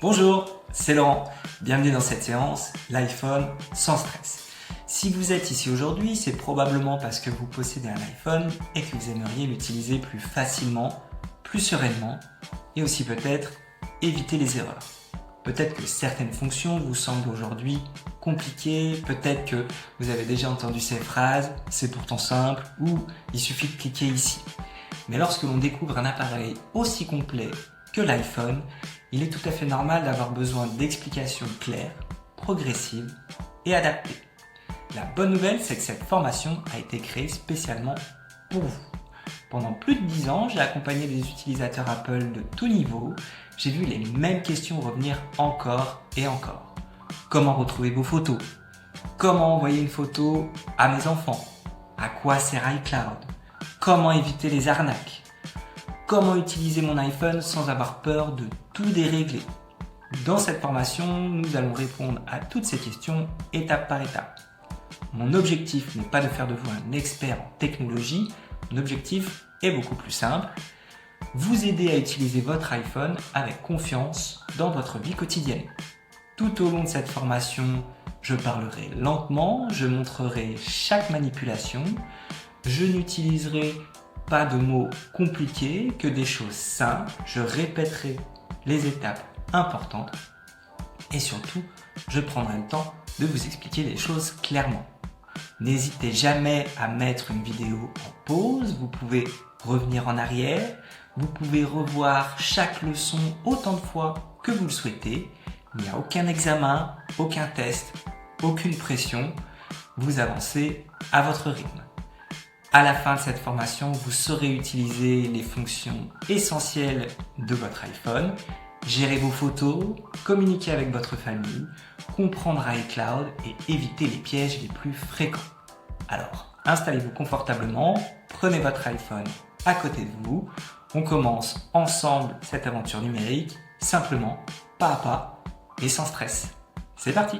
Bonjour, c'est Laurent. Bienvenue dans cette séance, l'iPhone sans stress. Si vous êtes ici aujourd'hui, c'est probablement parce que vous possédez un iPhone et que vous aimeriez l'utiliser plus facilement, plus sereinement et aussi peut-être éviter les erreurs. Peut-être que certaines fonctions vous semblent aujourd'hui compliquées, peut-être que vous avez déjà entendu ces phrases « c'est pourtant simple » ou « il suffit de cliquer ici ». Mais lorsque l'on découvre un appareil aussi complet que l'iPhone, il est tout à fait normal d'avoir besoin d'explications claires, progressives et adaptées. La bonne nouvelle, c'est que cette formation a été créée spécialement pour vous. Pendant plus de 10 ans, j'ai accompagné des utilisateurs Apple de tout niveau. J'ai vu les mêmes questions revenir encore et encore. Comment retrouver vos photos? Comment envoyer une photo à mes enfants? À quoi sert iCloud? Comment éviter les arnaques? Comment utiliser mon iPhone sans avoir peur de tout dérégler? Dans cette formation, nous allons répondre à toutes ces questions étape par étape. Mon objectif n'est pas de faire de vous un expert en technologie, mon objectif est beaucoup plus simple. Vous aider à utiliser votre iPhone avec confiance dans votre vie quotidienne. Tout au long de cette formation, je parlerai lentement, je montrerai chaque manipulation, je n'utiliserai pas de mots compliqués, que des choses simples, je répéterai les étapes importantes et surtout, je prendrai le temps de vous expliquer les choses clairement. N'hésitez jamais à mettre une vidéo en pause, vous pouvez revenir en arrière, vous pouvez revoir chaque leçon autant de fois que vous le souhaitez. Il n'y a aucun examen, aucun test, aucune pression, vous avancez à votre rythme. À la fin de cette formation, vous saurez utiliser les fonctions essentielles de votre iPhone, gérer vos photos, communiquer avec votre famille, comprendre iCloud et éviter les pièges les plus fréquents. Alors, installez-vous confortablement, prenez votre iPhone à côté de vous, on commence ensemble cette aventure numérique, simplement, pas à pas et sans stress. C'est parti!